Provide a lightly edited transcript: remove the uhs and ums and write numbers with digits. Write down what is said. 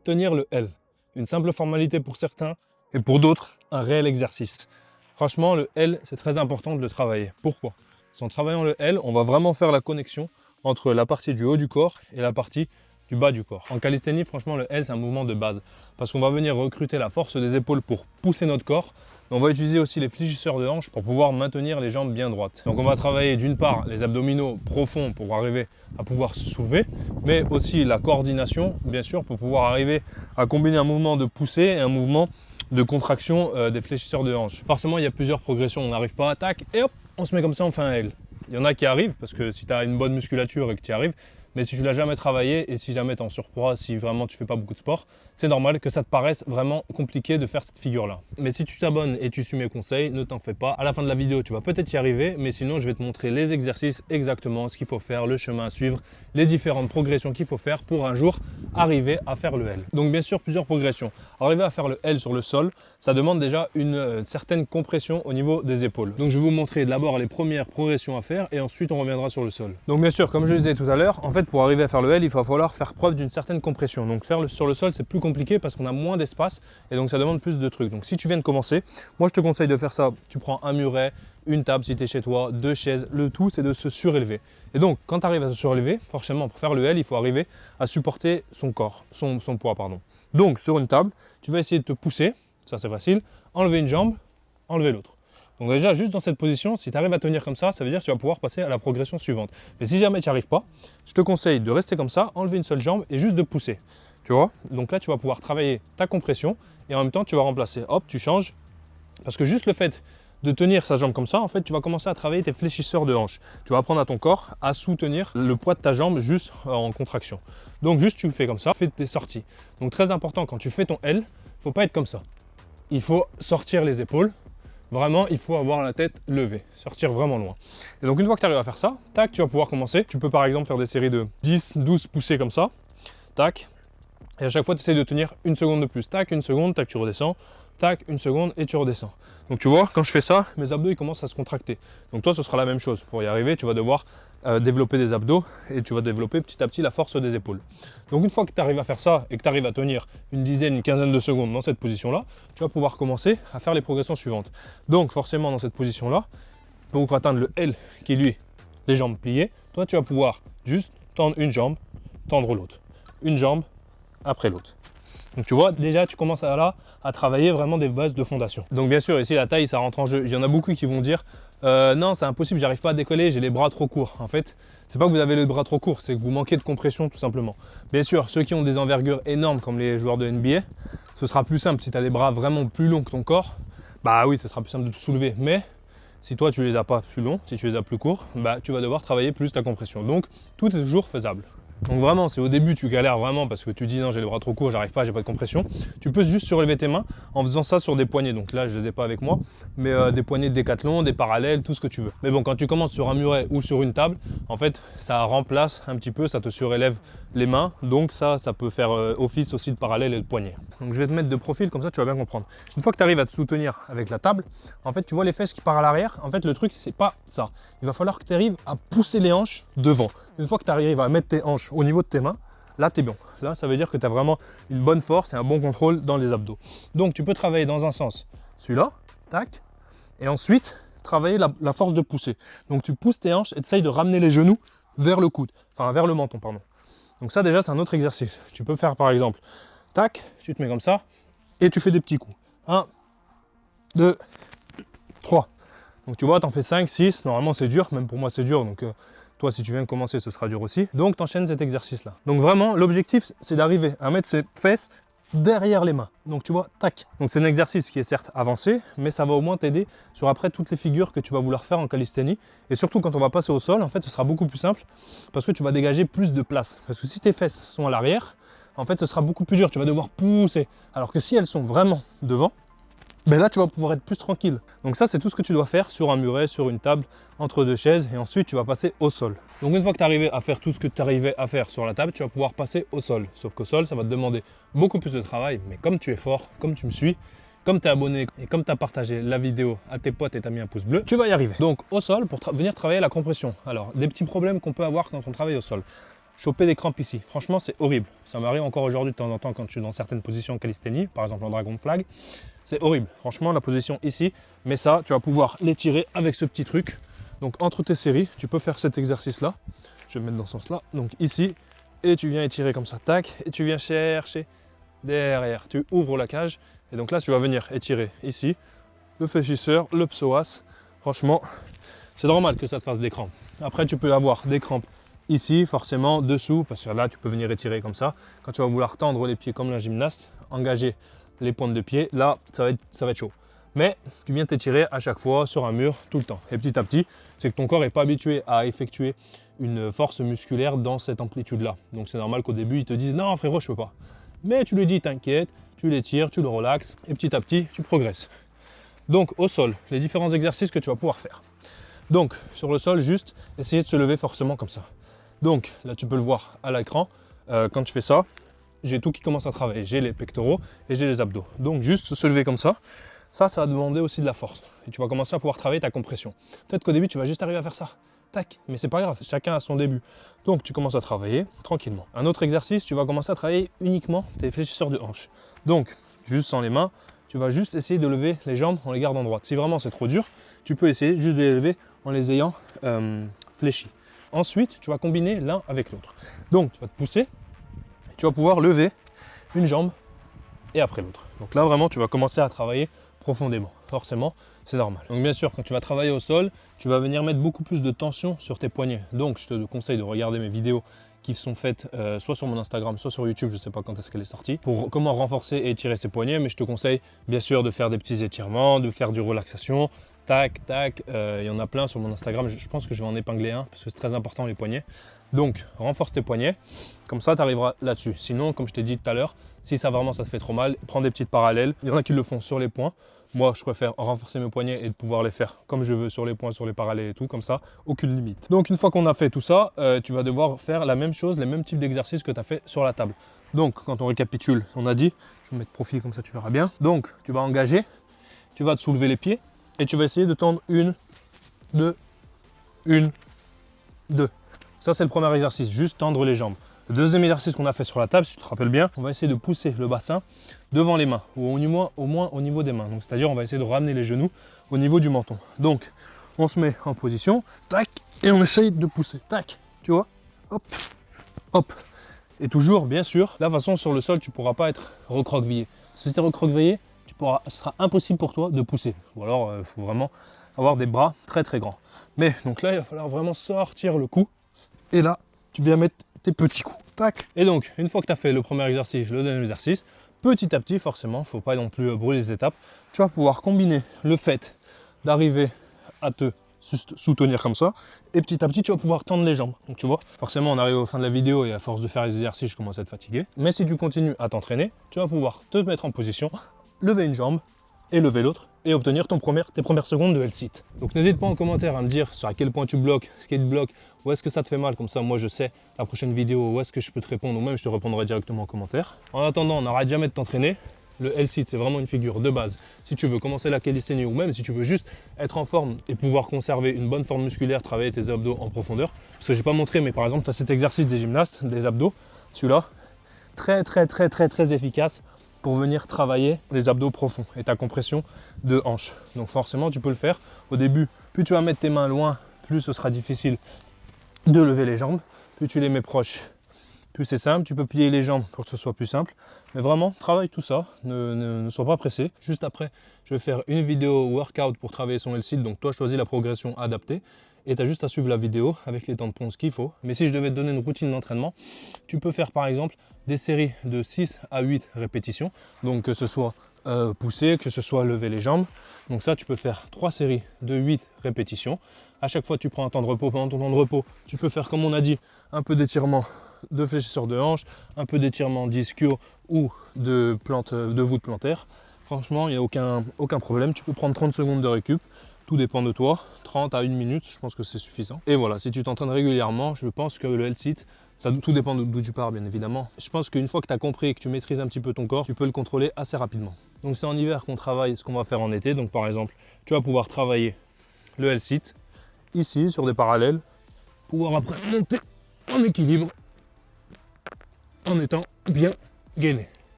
tenir le L. Une simple formalité pour certains et pour d'autres, un réel exercice. Franchement, le L, c'est très important de le travailler. Pourquoi? Parce qu'en travaillant le L, on va vraiment faire la connexion entre la partie du haut du corps et la partie du bas du corps. En calisthénie, franchement, le L, c'est un mouvement de base parce qu'on va venir recruter la force des épaules pour pousser notre corps. On va utiliser aussi les fléchisseurs de hanches pour pouvoir maintenir les jambes bien droites. Donc on va travailler d'une part les abdominaux profonds pour arriver à pouvoir se soulever, mais aussi la coordination, bien sûr, pour pouvoir arriver à combiner un mouvement de poussée et un mouvement de contraction des fléchisseurs de hanches. Forcément, il y a plusieurs progressions. On n'arrive pas à attaque et hop, on se met comme ça, on fait un L. Il y en a qui arrivent parce que si tu as une bonne musculature et que tu y arrives, mais si tu l'as jamais travaillé et si jamais tu es en surpoids, si vraiment tu fais pas beaucoup de sport, c'est normal que ça te paraisse vraiment compliqué de faire cette figure-là. Mais si tu t'abonnes et tu suis mes conseils, ne t'en fais pas. À la fin de la vidéo, tu vas peut-être y arriver, mais sinon je vais te montrer les exercices, exactement ce qu'il faut faire, le chemin à suivre, les différentes progressions qu'il faut faire pour un jour arriver à faire le L. Donc bien sûr, plusieurs progressions. Arriver à faire le L sur le sol, ça demande déjà une certaine compression au niveau des épaules. Donc je vais vous montrer d'abord les premières progressions à faire et ensuite on reviendra sur le sol. Donc bien sûr, comme je le disais tout à l'heure, en fait pour arriver à faire le L, il va falloir faire preuve d'une certaine compression. Donc sur le sol, c'est plus compliqué parce qu'on a moins d'espace et donc ça demande plus de trucs. Donc si tu viens de commencer, moi je te conseille de faire ça. Tu prends un muret, une table si tu es chez toi, 2 chaises, le tout c'est de se surélever. Et donc quand tu arrives à se surélever, forcément pour faire le L, il faut arriver à supporter son corps, son poids pardon. Donc sur une table, tu vas essayer de te pousser, ça c'est facile, enlever une jambe, enlever l'autre. Donc déjà, juste dans cette position, si tu arrives à tenir comme ça veut dire que tu vas pouvoir passer à la progression suivante. Mais si jamais tu n'y arrives pas, je te conseille de rester comme ça, enlever une seule jambe et juste de pousser. Tu vois? Donc là, tu vas pouvoir travailler ta compression et en même temps, tu vas remplacer. Hop, tu changes. Parce que juste le fait de tenir sa jambe comme ça, en fait, tu vas commencer à travailler tes fléchisseurs de hanches. Tu vas apprendre à ton corps à soutenir le poids de ta jambe juste en contraction. Donc juste, tu le fais comme ça, fais tes sorties. Donc très important, quand tu fais ton L, il ne faut pas être comme ça. Il faut sortir les épaules. Vraiment, il faut avoir la tête levée, sortir vraiment loin. Et donc une fois que tu arrives à faire ça, tac, tu vas pouvoir commencer. Tu peux par exemple faire des séries de 10, 12 poussées comme ça, tac. Et à chaque fois, tu essaies de tenir une seconde de plus, tac, une seconde, tac, tu redescends, tac, une seconde et tu redescends. Donc tu vois, quand je fais ça, mes abdos ils commencent à se contracter. Donc toi, ce sera la même chose. Pour y arriver, tu vas devoir développer des abdos et tu vas développer petit à petit la force des épaules. Donc une fois que tu arrives à faire ça et que tu arrives à tenir une dizaine, une quinzaine de secondes dans cette position-là, tu vas pouvoir commencer à faire les progressions suivantes. Donc forcément dans cette position-là, pour atteindre le L qui est lui, les jambes pliées, toi tu vas pouvoir juste tendre une jambe, tendre l'autre. Une jambe après l'autre. Donc tu vois, déjà tu commences à travailler vraiment des bases de fondation. Donc bien sûr ici la taille ça rentre en jeu. Il y en a beaucoup qui vont dire non c'est impossible, j'arrive pas à décoller, j'ai les bras trop courts. En fait, c'est pas que vous avez les bras trop courts, c'est que vous manquez de compression tout simplement. Bien sûr, ceux qui ont des envergures énormes comme les joueurs de NBA, ce sera plus simple. Si tu as des bras vraiment plus longs que ton corps, bah oui, ce sera plus simple de te soulever. Mais si toi tu les as pas plus longs, si tu les as plus courts, bah tu vas devoir travailler plus ta compression. Donc tout est toujours faisable. Donc vraiment, si au début tu galères vraiment parce que tu dis non j'ai les bras trop courts, j'arrive pas, j'ai pas de compression, tu peux juste surélever tes mains en faisant ça sur des poignets. Donc là je les ai pas avec moi, mais des poignets de Décathlon, des parallèles, tout ce que tu veux. Mais bon, quand tu commences sur un muret ou sur une table, en fait ça remplace un petit peu, ça te surélève les mains, donc ça peut faire office aussi de parallèle et de poignet. Donc je vais te mettre de profil, comme ça tu vas bien comprendre. Une fois que tu arrives à te soutenir avec la table, en fait tu vois les fesses qui partent à l'arrière, en fait le truc c'est pas ça. Il va falloir que tu arrives à pousser les hanches devant. Une fois que tu arrives à mettre tes hanches au niveau de tes mains, là tu es bon. Là ça veut dire que tu as vraiment une bonne force et un bon contrôle dans les abdos. Donc tu peux travailler dans un sens, celui-là, tac, et ensuite travailler la force de pousser. Donc tu pousses tes hanches et tu essayes de ramener les genoux vers le coude, enfin vers le menton, pardon. Donc ça déjà c'est un autre exercice. Tu peux faire par exemple, tac, tu te mets comme ça et tu fais des petits coups. 1, 2, 3. Donc tu vois, tu en fais 5, 6, normalement c'est dur, même pour moi c'est dur, donc toi si tu viens de commencer ce sera dur aussi. Donc tu enchaînes cet exercice là. Donc vraiment l'objectif c'est d'arriver à mettre ses fesses derrière les mains. Donc tu vois, tac. Donc c'est un exercice qui est certes avancé, mais ça va au moins t'aider sur après toutes les figures que tu vas vouloir faire en calisthénie. Et surtout quand on va passer au sol, en fait ce sera beaucoup plus simple parce que tu vas dégager plus de place. Parce que si tes fesses sont à l'arrière, en fait ce sera beaucoup plus dur, tu vas devoir pousser. Alors que si elles sont vraiment devant, ben là tu vas pouvoir être plus tranquille. Donc ça c'est tout ce que tu dois faire sur un muret, sur une table, entre deux chaises et ensuite tu vas passer au sol. Donc une fois que tu es arrivé à faire tout ce que tu arrivais à faire sur la table, tu vas pouvoir passer au sol. Sauf qu'au sol ça va te demander beaucoup plus de travail, mais comme tu es fort, comme tu me suis, comme tu es abonné et comme tu as partagé la vidéo à tes potes et tu as mis un pouce bleu, tu vas y arriver. Donc au sol pour venir travailler la compression. Alors des petits problèmes qu'on peut avoir quand on travaille au sol. choper des crampes ici. Franchement, c'est horrible. Ça m'arrive encore aujourd'hui de temps en temps quand je suis dans certaines positions en calisthénie, par exemple en dragon flag. C'est horrible. Franchement, la position ici, mais ça, tu vas pouvoir l'étirer avec ce petit truc. Donc, entre tes séries, tu peux faire cet exercice-là. Je vais me mettre dans ce sens-là. Donc, ici, et tu viens étirer comme ça, tac, et tu viens chercher derrière. Tu ouvres la cage, et donc là, tu vas venir étirer ici, le fléchisseur, le psoas. Franchement, c'est normal que ça te fasse des crampes. Après, tu peux avoir des crampes ici, forcément, dessous, parce que là, tu peux venir étirer comme ça. Quand tu vas vouloir tendre les pieds comme un gymnaste, engager les pointes de pied, là, ça va être chaud. Mais tu viens t'étirer à chaque fois sur un mur, tout le temps. Et petit à petit, c'est que ton corps n'est pas habitué à effectuer une force musculaire dans cette amplitude-là. Donc c'est normal qu'au début, ils te disent « Non, frérot, je ne peux pas ». Mais tu lui dis « T'inquiète », tu l'étires, tu le relaxes, et petit à petit, tu progresses. Donc au sol, les différents exercices que tu vas pouvoir faire. Donc sur le sol, juste essayer de se lever forcément comme ça. Donc là, tu peux le voir à l'écran, quand je fais ça, j'ai tout qui commence à travailler. J'ai les pectoraux et j'ai les abdos. Donc juste se lever comme ça, ça va demander aussi de la force. Et tu vas commencer à pouvoir travailler ta compression. Peut-être qu'au début, tu vas juste arriver à faire ça. Tac, mais c'est pas grave, chacun a son début. Donc tu commences à travailler tranquillement. Un autre exercice, tu vas commencer à travailler uniquement tes fléchisseurs de hanches. Donc, juste sans les mains, tu vas juste essayer de lever les jambes en les gardant droites. Si vraiment c'est trop dur, tu peux essayer juste de les lever en les ayant fléchis. Ensuite, tu vas combiner l'un avec l'autre. Donc, tu vas te pousser, et tu vas pouvoir lever une jambe et après l'autre. Donc là, vraiment, tu vas commencer à travailler profondément. Forcément, c'est normal. Donc bien sûr, quand tu vas travailler au sol, tu vas venir mettre beaucoup plus de tension sur tes poignets. Donc, je te conseille de regarder mes vidéos qui sont faites soit sur mon Instagram, soit sur YouTube, je ne sais pas quand est-ce qu'elle est sortie, pour comment renforcer et étirer ses poignets. Mais je te conseille bien sûr de faire des petits étirements, de faire du relaxation. Tac, tac, il y en a plein sur mon Instagram. Je pense que je vais en épingler un parce que c'est très important les poignets. Donc, renforce tes poignets. Comme ça, tu arriveras là-dessus. Sinon, comme je t'ai dit tout à l'heure, si ça vraiment ça te fait trop mal, prends des petites parallèles. Il y en a qui le font sur les poings. Moi, je préfère renforcer mes poignets et de pouvoir les faire comme je veux sur les poings, sur les parallèles et tout. Comme ça, aucune limite. Donc, une fois qu'on a fait tout ça, tu vas devoir faire la même chose, les mêmes types d'exercices que tu as fait sur la table. Donc, quand on récapitule, on a dit, je vais me mettre profil comme ça, tu verras bien. Donc, tu vas engager, tu vas te soulever les pieds. Et tu vas essayer de tendre une, deux. Ça, c'est le premier exercice, juste tendre les jambes. Le deuxième exercice qu'on a fait sur la table, si tu te rappelles bien, on va essayer de pousser le bassin devant les mains, ou au moins au niveau des mains. Donc, c'est-à-dire, on va essayer de ramener les genoux au niveau du menton. Donc, on se met en position, tac, et on essaye de pousser, tac, tu vois, hop, hop. Et toujours, bien sûr, de la façon sur le sol, tu ne pourras pas être recroquevillé. Si tu es recroquevillé, ce sera impossible pour toi de pousser. Ou alors, il faut vraiment avoir des bras très très grands. Mais donc là, il va falloir vraiment sortir le cou. Et là, tu viens mettre tes petits coups. Tac. Et donc, une fois que tu as fait le premier exercice, le deuxième exercice, petit à petit, forcément, il ne faut pas non plus brûler les étapes, tu vas pouvoir combiner le fait d'arriver à te soutenir comme ça, et petit à petit tu vas pouvoir tendre les jambes. Donc tu vois, forcément on arrive au fin de la vidéo et à force de faire les exercices je commence à être fatigué, mais si tu continues à t'entraîner, tu vas pouvoir te mettre en position, lever une jambe et lever l'autre et obtenir tes premières secondes de L-sit. Donc n'hésite pas en commentaire à me dire sur à quel point tu bloques, ce qui te bloque, où est-ce que ça te fait mal, comme ça moi je sais la prochaine vidéo où est-ce que je peux te répondre, ou même je te répondrai directement en commentaire. En attendant, on n'arrête jamais de t'entraîner. Le L-sit, c'est vraiment une figure de base. Si tu veux commencer la calisthénie ou même si tu veux juste être en forme et pouvoir conserver une bonne forme musculaire, travailler tes abdos en profondeur. Parce que je n'ai pas montré, mais par exemple, tu as cet exercice des gymnastes, des abdos. Celui-là, très efficace pour venir travailler les abdos profonds et ta compression de hanche. Donc forcément, tu peux le faire. Au début, plus tu vas mettre tes mains loin, plus ce sera difficile de lever les jambes. Plus tu les mets proches, plus c'est simple, tu peux plier les jambes pour que ce soit plus simple. Mais vraiment, travaille tout ça, ne sois pas pressé. Juste après, je vais faire une vidéo workout pour travailler son L-sit. Donc toi, choisis la progression adaptée et tu as juste à suivre la vidéo avec les tampons qu'il faut. Mais si je devais te donner une routine d'entraînement, tu peux faire par exemple des séries de 6 à 8 répétitions. Donc que ce soit pousser, que ce soit lever les jambes. Donc ça, tu peux faire 3 séries de 8 répétitions. À chaque fois, tu prends un temps de repos. Pendant ton temps de repos, tu peux faire, comme on a dit, un peu d'étirement de fléchisseur de hanche, un peu d'étirement d'ischio ou de voûte plantaire. Franchement, il n'y a aucun problème. Tu peux prendre 30 secondes de récup. Tout dépend de toi. 30 à 1 minute, je pense que c'est suffisant. Et voilà, si tu t'entraînes régulièrement, je pense que le L-sit, ça tout dépend d'où tu pars, bien évidemment. Je pense qu'une fois que tu as compris et que tu maîtrises un petit peu ton corps, tu peux le contrôler assez rapidement. Donc c'est en hiver qu'on travaille ce qu'on va faire en été. Donc par exemple, tu vas pouvoir travailler le L-sit ici sur des parallèles, pouvoir après monter en équilibre en étant bien gainé.